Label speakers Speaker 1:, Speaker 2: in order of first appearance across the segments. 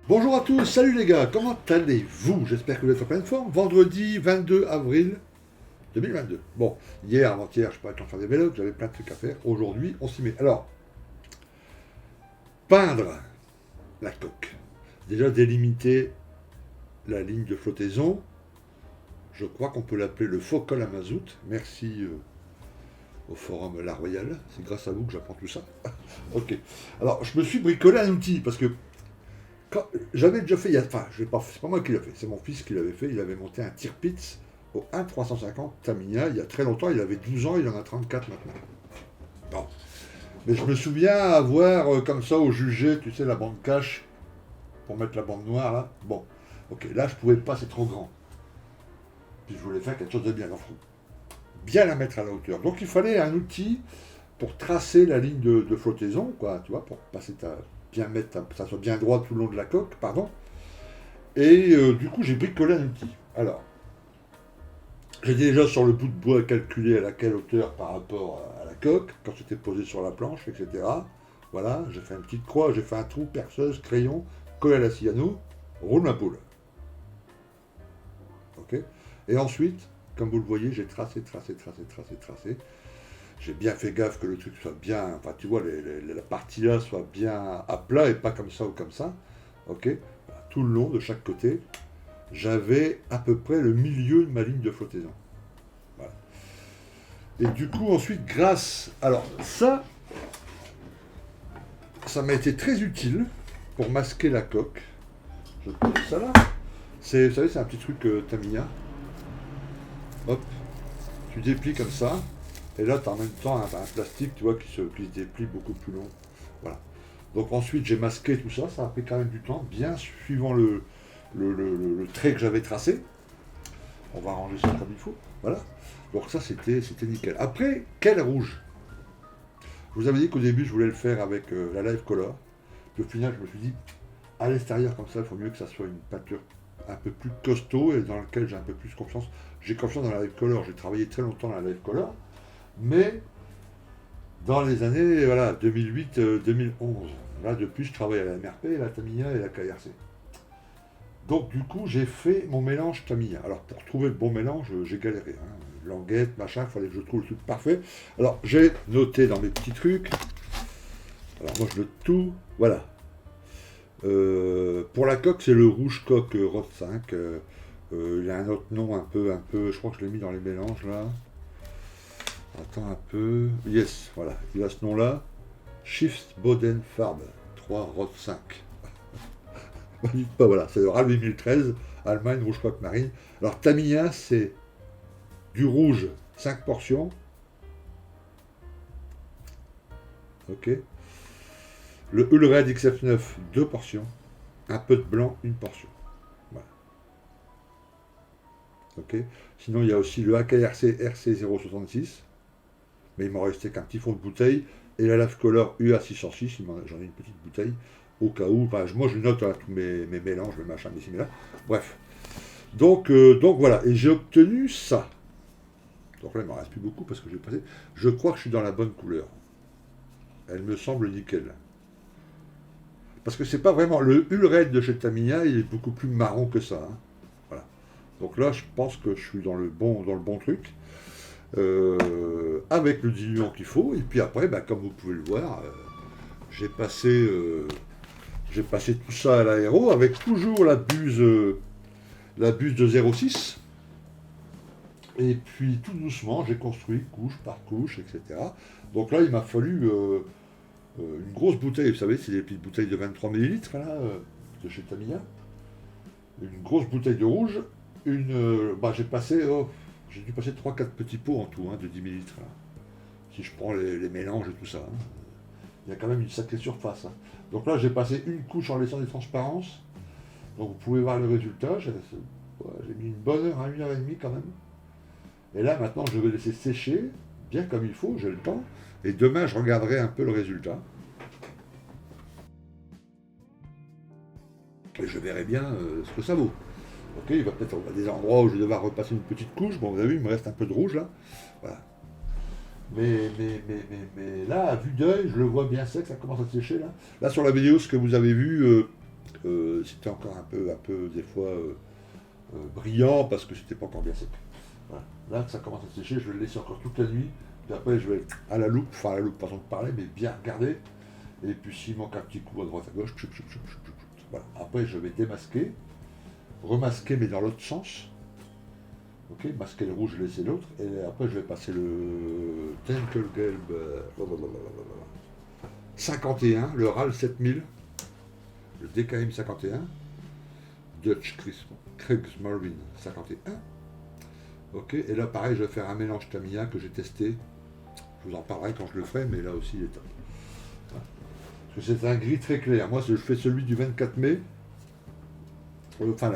Speaker 1: Bonjour à tous, salut les gars, comment allez-vous? J'espère que vous êtes en pleine forme. Vendredi 22 avril 2022. Bon, hier, avant-hier, je peux pas en faire des vélos, j'avais plein de trucs à faire. Aujourd'hui, on s'y met. Alors, peindre la coque. Déjà délimiter la ligne de flottaison. Je crois qu'on peut l'appeler le faux col à mazout. Merci au forum La Royale. C'est grâce à vous que j'apprends tout ça. Ok. Alors, je me suis bricolé un outil parce que j'avais déjà fait, enfin, c'est pas moi qui l'ai fait, c'est mon fils qui l'avait fait. Il avait monté un Tirpitz au 1.350 Tamiya il y a très longtemps. Il avait 12 ans, il en a 34 maintenant. Bon. Mais je me souviens avoir comme ça au jugé, tu sais, la bande cache pour mettre la bande noire là. Bon, ok, là je pouvais pas, c'est trop grand. Puis je voulais faire quelque chose de bien, enfin, bien la mettre à la hauteur. Donc il fallait un outil pour tracer la ligne de flottaison, quoi, tu vois, pour passer bien mettre, ça soit bien droit tout le long de la coque, pardon. Et du coup, j'ai bricolé un outil. Alors, j'ai déjà sur le bout de bois calculé à laquelle hauteur par rapport à la coque, quand c'était posé sur la planche, etc. Voilà, j'ai fait une petite croix, j'ai fait un trou, perceuse, crayon, colle à la cyano, roule ma poule. Ok. Et ensuite, comme vous le voyez, j'ai tracé. J'ai bien fait gaffe que le truc soit bien, enfin tu vois, la partie là soit bien à plat et pas comme ça ou comme ça. Ok. Voilà, tout le long de chaque côté, j'avais à peu près le milieu de ma ligne de flottaison. Voilà. Et du coup, ensuite, alors ça m'a été très utile pour masquer la coque. Je pose ça là. Vous savez, c'est un petit truc Tamiya. Hop, tu déplies comme ça. Et là, tu as en même temps un plastique, tu vois, qui se déplie beaucoup plus long. Voilà. Donc ensuite, j'ai masqué tout ça. Ça a pris quand même du temps, bien suivant le trait que j'avais tracé. On va ranger ça comme il faut. Voilà. Donc ça, c'était nickel. Après, quel rouge? Je vous avais dit qu'au début, je voulais le faire avec la Live Color. Puis au final, je me suis dit, à l'extérieur comme ça, il faut mieux que ça soit une peinture un peu plus costaud et dans laquelle j'ai un peu plus confiance. J'ai confiance dans la Live Color. J'ai travaillé très longtemps dans la Live Color. Mais dans les années voilà, 2008-2011, là depuis, je travaille à la MRP, la Tamiya et la KRC. Donc du coup, j'ai fait mon mélange Tamiya. Alors pour trouver le bon mélange, j'ai galéré. Languette, machin, il fallait que je trouve le truc parfait. Alors j'ai noté dans mes petits trucs. Alors moi je le tout. Voilà. Pour la coque, c'est le rouge coque Rod 5. Il a un autre nom un peu. Je crois que je l'ai mis dans les mélanges là. Attends un peu. Yes, voilà. Il a ce nom-là. Shift Boden Farbe 3 Rod 5. Dites pas, voilà, c'est le RAL 2013, Allemagne, rouge coque marine. Alors Tamiya, c'est du rouge, 5 portions. Ok. Le Hulred XF9, 2 portions. Un peu de blanc, une portion. Voilà. Ok. Sinon, il y a aussi le AKRC RC066. Mais il m'en restait qu'un petit fond de bouteille. Et la Lave Color UA606, j'en ai une petite bouteille. Au cas où, enfin, moi je note tous mes mélanges, mes machins, mes similaires. Bref. Donc voilà, et j'ai obtenu ça. Donc là, il ne m'en reste plus beaucoup parce que j'ai passé. Je crois que je suis dans la bonne couleur. Elle me semble nickel. Parce que c'est pas vraiment. Le Hulred de chez Tamiya, il est beaucoup plus marron que ça. Hein. Voilà. Donc là, je pense que je suis dans le bon truc. Avec le diluant qu'il faut. Et puis après, bah, comme vous pouvez le voir, j'ai passé tout ça à l'aéro avec toujours la buse de 0,6. Et puis tout doucement, j'ai construit couche par couche, etc. Donc là, il m'a fallu une grosse bouteille. Vous savez, c'est des petites bouteilles de 23 millilitres là, de chez Tamiya. Une grosse bouteille de rouge. J'ai dû passer 3-4 petits pots en tout, de 10 millilitres. Là. Si je prends les mélanges et tout ça. Hein. Il y a quand même une sacrée surface. Hein. Donc là, j'ai passé une couche en laissant des transparences. Donc vous pouvez voir le résultat. J'ai mis une bonne heure, 1h30 quand même. Et là, maintenant, je vais laisser sécher, bien comme il faut, j'ai le temps. Et demain, je regarderai un peu le résultat. Et je verrai bien ce que ça vaut. Ok, il va peut-être avoir des endroits où je vais devoir repasser une petite couche. Bon, vous avez vu, il me reste un peu de rouge là. Voilà. Mais là, à vue d'œil, je le vois bien sec, ça commence à sécher là. Là, sur la vidéo, ce que vous avez vu, C'était encore un peu des fois brillant parce que c'était pas encore bien sec. Voilà. Là, ça commence à sécher, je vais le laisser encore toute la nuit. Puis après, je vais à la loupe, enfin à la loupe, façon de parler, mais bien regarder. Et puis s'il manque un petit coup à droite à gauche, voilà. Après, je vais démasquer, remasquer, mais dans l'autre sens. Ok, masquer le rouge, laisser l'autre. Et après, je vais passer le Tenkelgelb 51, le RAL 7000, le DKM 51, Dutch Kriegsmarine 51. Ok, et là, pareil, je vais faire un mélange Tamiya que j'ai testé. Je vous en parlerai quand je le ferai, mais là aussi, il est top. Voilà. Parce que c'est un gris très clair. Moi, je fais celui du 24 mai. Enfin,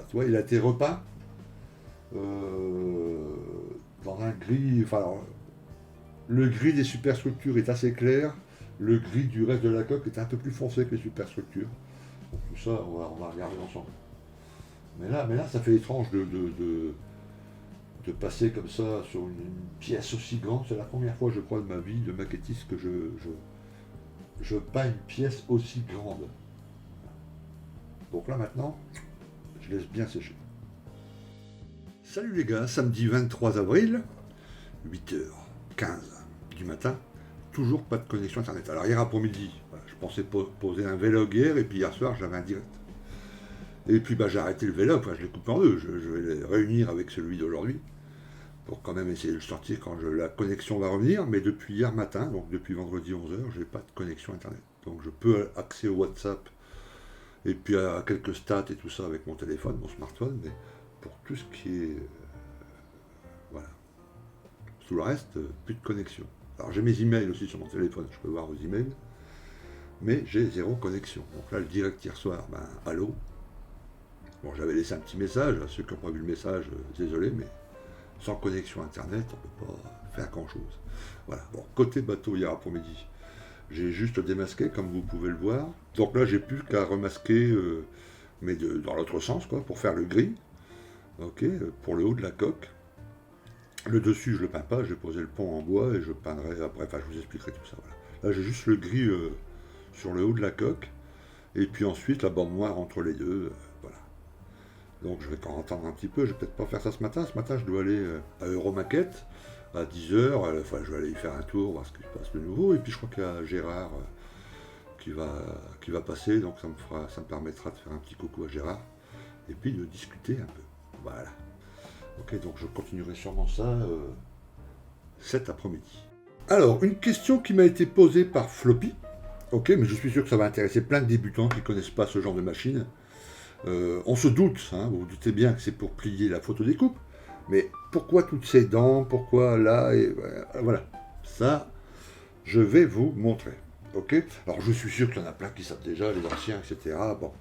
Speaker 1: tu vois, il a été repeint dans un gris. Enfin, alors, le gris des superstructures est assez clair. Le gris du reste de la coque est un peu plus foncé que les superstructures. Donc, tout ça, on va regarder ensemble. Mais là, ça fait étrange de passer comme ça sur une pièce aussi grande. C'est la première fois, je crois, de ma vie de maquettiste que je peins une pièce aussi grande. Donc là, maintenant, je laisse bien sécher. Salut les gars, samedi 23 avril, 8h15 du matin, toujours pas de connexion internet. Alors hier après-midi, voilà, je pensais poser un vlog hier, et puis hier soir, j'avais un direct. Et puis j'ai arrêté le vlog, enfin, je l'ai coupé en deux, je vais les réunir avec celui d'aujourd'hui, pour quand même essayer de le sortir quand la connexion va revenir, mais depuis hier matin, donc depuis vendredi 11h, j'ai pas de connexion internet. Donc je peux accéder au WhatsApp, et puis à quelques stats et tout ça avec mon téléphone, mon smartphone, mais pour tout ce qui est... voilà. Tout le reste, plus de connexion. Alors j'ai mes emails aussi sur mon téléphone, je peux voir vos emails, mais j'ai zéro connexion. Donc là, le direct hier soir, allô. Bon, j'avais laissé un petit message, à ceux qui n'ont pas vu le message, désolé, mais sans connexion internet, on ne peut pas faire grand chose. Voilà. Bon, côté bateau hier après-midi, j'ai juste démasqué, comme vous pouvez le voir. Donc là, j'ai plus qu'à remasquer, mais dans l'autre sens, quoi, pour faire le gris. Ok, pour le haut de la coque. Le dessus, je le peins pas, j'ai posé le pont en bois et je peindrai après, enfin, je vous expliquerai tout ça. Voilà. Là, j'ai juste le gris sur le haut de la coque, et puis ensuite la bande noire entre les deux. Voilà. Donc je vais encore attendre un petit peu, je vais peut-être pas faire ça ce matin. Ce matin, je dois aller à Euromaquette à 10h. Enfin, je vais aller y faire un tour, voir ce qui se passe de nouveau. Et puis je crois qu'il y a Gérard qui va passer, donc ça me permettra de faire un petit coucou à Gérard et puis de discuter un peu. Voilà. Ok, donc je continuerai sûrement ça cet après-midi. Alors, une question qui m'a été posée par Floppy. Ok, mais je suis sûr que ça va intéresser plein de débutants qui ne connaissent pas ce genre de machine. On se doute, hein, vous vous doutez bien que c'est pour plier la photodécoupe, mais pourquoi toutes ces dents, pourquoi là, et voilà, ça, je vais vous montrer, ok. Alors je suis sûr qu'il y en a plein qui savent déjà, les anciens, etc. Bon,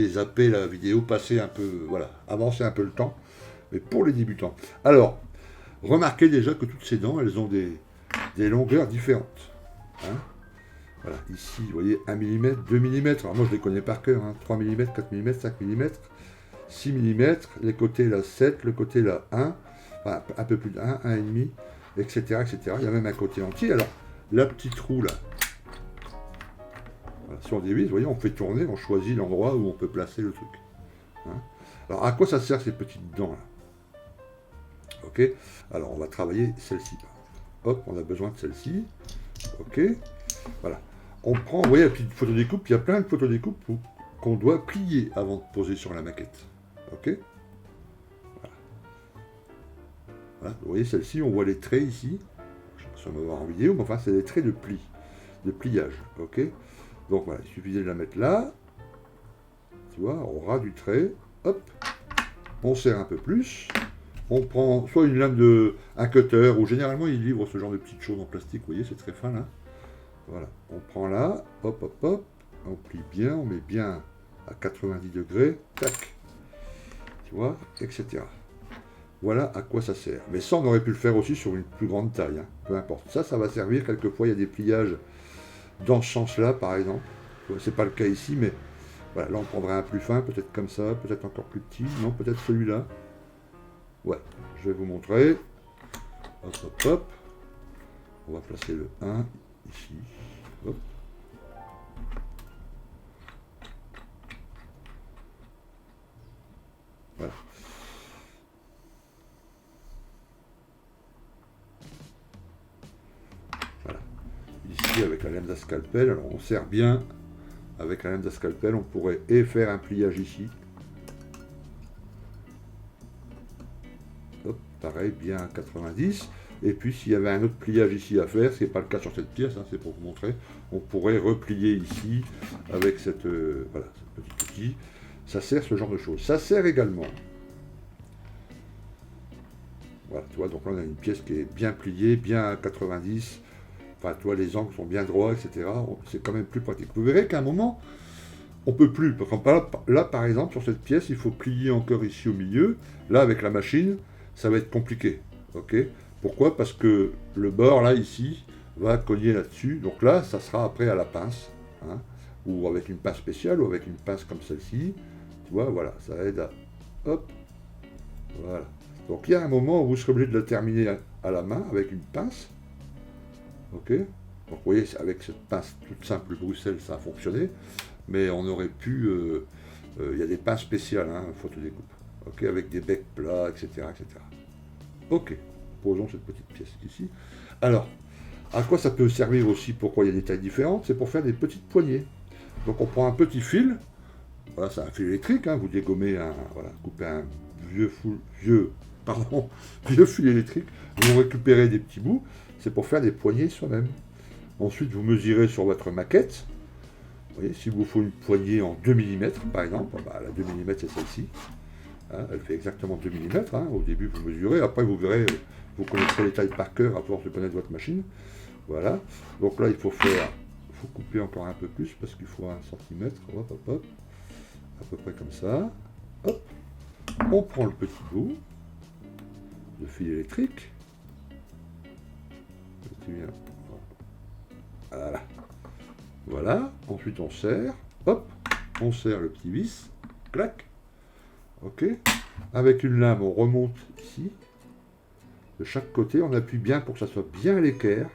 Speaker 1: zapper la vidéo, passer un peu, voilà, avancer un peu le temps, mais pour les débutants. Alors, remarquez déjà que toutes ces dents, elles ont des longueurs différentes, hein. Voilà, ici, vous voyez, 1 mm, 2 mm, alors moi je les connais par cœur, hein, 3 mm, 4 mm, 5 mm, 6 mm, les côtés là 7, le côté là 1, enfin un peu plus de 1, 1,5, etc., etc. Il y a même un côté entier. Alors, la petite roue là, voilà, si on dévisse, vous voyez, on fait tourner, on choisit l'endroit où on peut placer le truc. Hein. Alors, à quoi ça sert ces petites dents là? Ok, alors on va travailler celle-ci. Hop, on a besoin de celle-ci. Ok, voilà. On prend, vous voyez la petite photo découpe, il y a plein de photos découpe qu'on doit plier avant de poser sur la maquette. Ok, voilà. Voilà. Vous voyez celle-ci, on voit les traits ici. Je ne sais pas si on va voir en vidéo, mais enfin c'est des traits de pli, de pliage. Ok, donc voilà, il suffisait de la mettre là. Tu vois, au ras du trait. Hop, on serre un peu plus. On prend soit une lame un cutter, ou généralement ils livrent ce genre de petites choses en plastique, vous voyez, c'est très fin là. Voilà, on prend là, hop, hop, hop, on plie bien, on met bien à 90 degrés, tac, tu vois, etc. Voilà à quoi ça sert. Mais ça, on aurait pu le faire aussi sur une plus grande taille, hein, peu importe. Ça va servir, quelquefois, il y a des pliages dans ce sens-là, par exemple. C'est pas le cas ici, mais voilà, là, on prendrait un plus fin, peut-être comme ça, peut-être encore plus petit, non, peut-être celui-là. Ouais, je vais vous montrer. Hop, hop, hop. On va placer le 1 ici. Hop. ici avec la lame d'escalpel. Alors on serre bien avec la lame d'escalpel, on pourrait faire un pliage ici. Hop, pareil, bien à 90. Et puis s'il y avait un autre pliage ici à faire, ce n'est pas le cas sur cette pièce, hein, c'est pour vous montrer, on pourrait replier ici avec voilà, ce petit outil. Ça sert ce genre de choses. Ça sert également. Voilà, tu vois, donc là on a une pièce qui est bien pliée, bien à 90. Enfin, tu vois, les angles sont bien droits, etc. C'est quand même plus pratique. Vous verrez qu'à un moment, on peut plus. Parce que là, par exemple, sur cette pièce, il faut plier encore ici au milieu. Là, avec la machine, ça va être compliqué. Ok? Pourquoi? Parce que le bord, là, ici, va cogner là-dessus. Donc là, ça sera après à la pince. Hein, ou avec une pince spéciale, ou avec une pince comme celle-ci. Tu vois, voilà, ça aide à... Hop. Voilà. Donc il y a un moment où vous serez obligé de le terminer à la main avec une pince. Ok? Donc vous voyez, avec cette pince toute simple Bruxelles, ça a fonctionné. Mais on aurait pu... il y a des pinces spéciales, hein, photodécoupe. Ok? Avec des becs plats, etc., etc. Ok. Posons cette petite pièce ici. Alors, à quoi ça peut servir aussi? Pourquoi il y a des tailles différentes? C'est pour faire des petites poignées. Donc on prend un petit fil. Voilà, c'est un fil électrique. Hein, vous dégommez voilà, coupez un vieux fil électrique. Vous récupérez des petits bouts. C'est pour faire des poignées soi-même. Ensuite, vous mesurez sur votre maquette. Vous voyez, s'il vous faut une poignée en 2 mm, par exemple, bah, la 2 mm, c'est celle-ci. Hein, elle fait exactement 2 mm. Hein, au début, vous mesurez. Après, vous verrez, vous connaîtrez les tailles par cœur à force de connaître votre machine. Voilà. Donc là, il faut couper encore un peu plus parce qu'il faut 1 cm. Hop, hop, hop. À peu près comme ça. Hop. On prend le petit bout de fil électrique. Voilà. Voilà. Ensuite, on serre. Hop. On serre le petit vis. Clac. Ok. Avec une lame, on remonte ici. De chaque côté, on appuie bien pour que ça soit bien à l'équerre.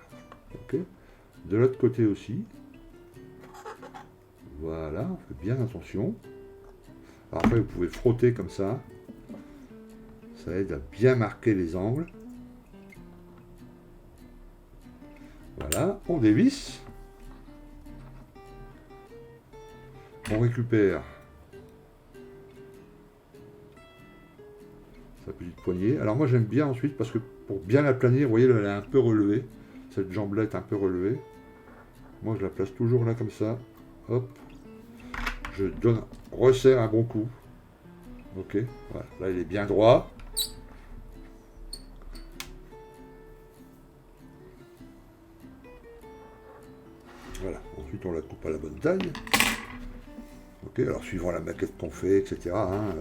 Speaker 1: Ok. De l'autre côté aussi. Voilà. On fait bien attention. Alors après, vous pouvez frotter comme ça. Ça aide à bien marquer les angles. Voilà, on dévisse. On récupère sa petite poignée. Alors moi j'aime bien ensuite parce que pour bien la planir, vous voyez, elle est un peu relevée. Cette jamblette un peu relevée. Moi je la place toujours là comme ça. Hop. Je resserre un bon coup. Ok, voilà. Là il est bien droit. Voilà, ensuite on la coupe à la bonne taille. Ok, alors suivant la maquette qu'on fait, etc. Hein,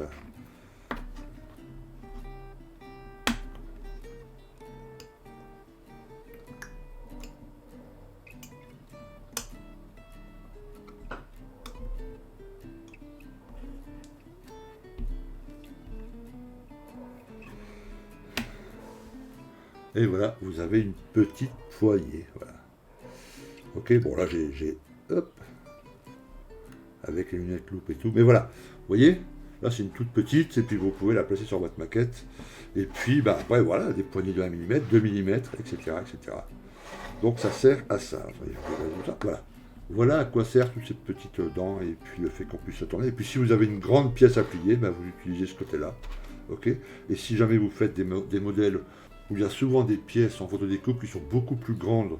Speaker 1: Et voilà, vous avez une petite poignée. Voilà. Ok, bon là j'ai hop, avec les lunettes loupe et tout. Mais voilà, vous voyez, là c'est une toute petite, et puis vous pouvez la placer sur votre maquette. Et puis bah, après voilà, des poignées de 1 mm, 2 mm, etc., etc. Donc ça sert à ça. Voilà. Voilà à quoi servent toutes ces petites dents, et puis le fait qu'on puisse se tourner. Et puis si vous avez une grande pièce à plier, bah, vous utilisez ce côté-là. Ok. Et si jamais vous faites des modèles où il y a souvent des pièces en photodécoupe qui sont beaucoup plus grandes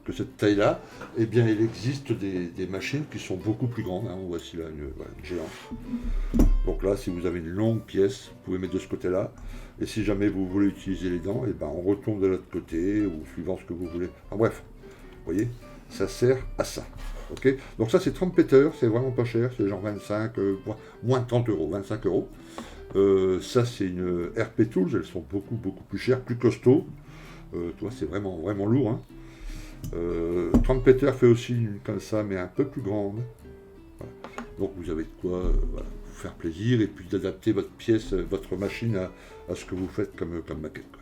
Speaker 1: que cette taille-là, eh bien il existe des machines qui sont beaucoup plus grandes. Hein. Voici là une géante. Donc là, si vous avez une longue pièce, vous pouvez mettre de ce côté-là. Et si jamais vous voulez utiliser les dents, eh ben, on retourne de l'autre côté, ou suivant ce que vous voulez. Enfin bref, vous voyez, ça sert à ça. Okay, donc ça c'est Trumpeter, c'est vraiment pas cher, c'est genre 25, moins de 30 euros, 25 euros. Ça c'est une RP Tools, elles sont beaucoup plus chères, plus costauds. Toi c'est vraiment lourd. Hein. Trumpeter fait aussi une comme ça, mais un peu plus grande. Voilà. Donc vous avez de quoi voilà, vous faire plaisir et puis d'adapter votre pièce, votre machine à ce que vous faites comme maquette. Quoi.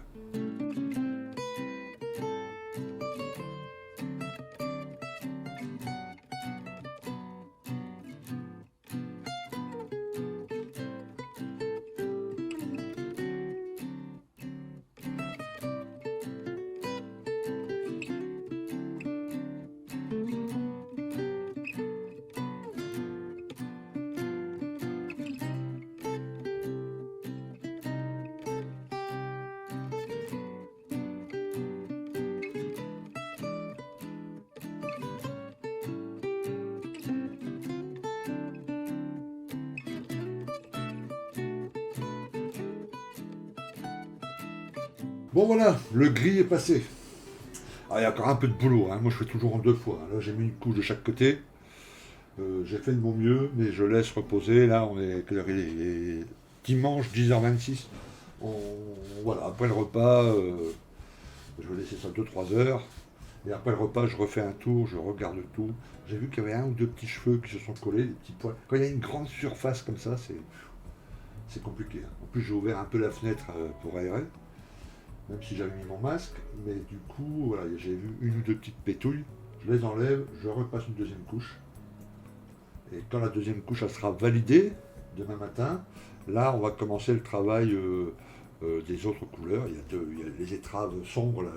Speaker 1: Bon voilà, le gris est passé. Ah, il y a encore un peu de boulot, hein. Moi je fais toujours en deux fois, hein. Là j'ai mis une couche de chaque côté. J'ai fait de mon mieux, mais je laisse reposer. Là on est, quelle heure il est dimanche 10h26. On- Voilà, après le repas, je vais laisser ça 2-3 heures. Et après le repas, je refais un tour, je regarde tout. J'ai vu qu'il y avait un ou deux petits cheveux qui se sont collés, des petits poils. Quand il y a une grande surface comme ça, c'est compliqué, hein. En plus, j'ai ouvert un peu la fenêtre pour aérer, même si j'avais mis mon masque. Mais du coup, voilà, j'ai vu une ou deux petites pétouilles. Je les enlève, je repasse une deuxième couche. Et quand la deuxième couche elle sera validée, demain matin, là, on va commencer le travail des autres couleurs. Il y a les étraves sombres, là,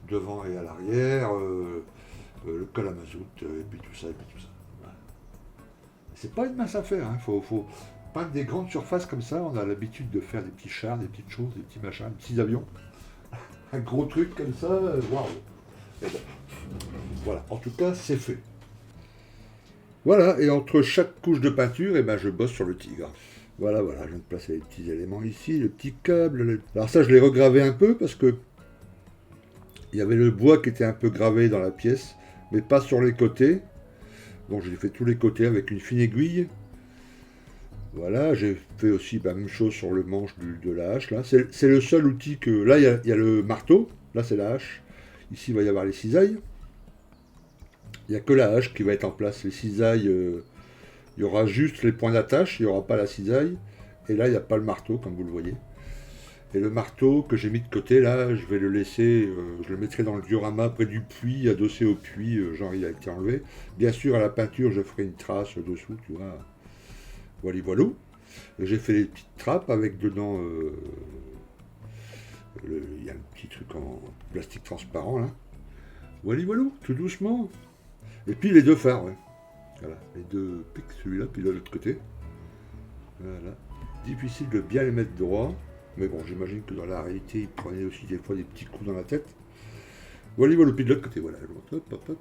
Speaker 1: devant et à l'arrière, le col à mazout, et puis tout ça, et puis tout ça. Voilà. C'est pas une mince affaire, hein. Faut peindre des grandes surfaces comme ça. On a l'habitude de faire des petits chars, des petites choses, des petits machins, des petits avions. Un gros truc comme ça, waouh! Et bon, voilà, en tout cas, c'est fait. Voilà, et entre chaque couche de peinture, eh ben, je bosse sur le tigre. Voilà, voilà, je viens de placer les petits éléments ici, le petit câble. Alors ça, je l'ai regravé un peu parce que il y avait le bois qui était un peu gravé dans la pièce, mais pas sur les côtés. Donc j'ai fait tous les côtés avec une fine aiguille. Voilà, j'ai fait aussi la même chose sur le manche de la hache. Là, c'est le seul outil que... Là, il y a le marteau. Là, c'est la hache. Ici, il va y avoir les cisailles. Il n'y a que la hache qui va être en place. Les cisailles, il y aura juste les points d'attache. Il n'y aura pas la cisaille. Et là, il n'y a pas le marteau, comme vous le voyez. Et le marteau que j'ai mis de côté, là, je vais le laisser, je le mettrai dans le diorama près du puits, adossé au puits, genre il a été enlevé. Bien sûr, à la peinture, je ferai une trace dessous, tu vois. Voilà, voilà. Et j'ai fait des petites trappes avec dedans, il y a un petit truc en plastique transparent, là. Voilà, voilà, tout doucement. Et puis les deux phares, ouais. Voilà, les deux pics, celui-là, puis de l'autre côté. Voilà. Difficile de bien les mettre droit. Mais bon, j'imagine que dans la réalité, il prenait aussi des fois des petits coups dans la tête. Voilà, voilà, puis de l'autre côté, voilà. Hop, hop, hop.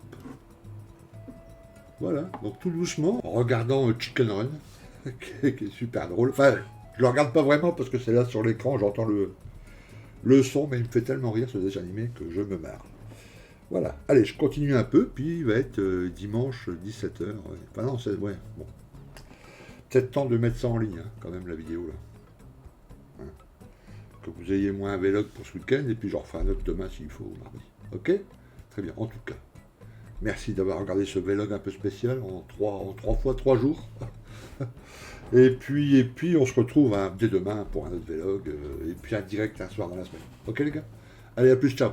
Speaker 1: Voilà, donc tout doucement, en regardant Chicken Run, qui est super drôle. Enfin, je le regarde pas vraiment parce que c'est là sur l'écran, j'entends le son, mais il me fait tellement rire ce dessin animé que je me marre. Voilà, allez, je continue un peu, puis il va être dimanche 17h. Ouais. Enfin non, c'est... Ouais, bon. Peut-être temps de mettre ça en ligne, hein, quand même, la vidéo, là. Hein. Que vous ayez moins un vlog pour ce week-end, et puis j'en referai un autre demain s'il faut, mardi. Ok? Très bien, en tout cas. Merci d'avoir regardé ce vlog un peu spécial en 3 fois 3 jours. Et puis on se retrouve hein, dès demain pour un autre vlog, et puis un direct un soir dans la semaine. Ok les gars? Allez, à plus, ciao!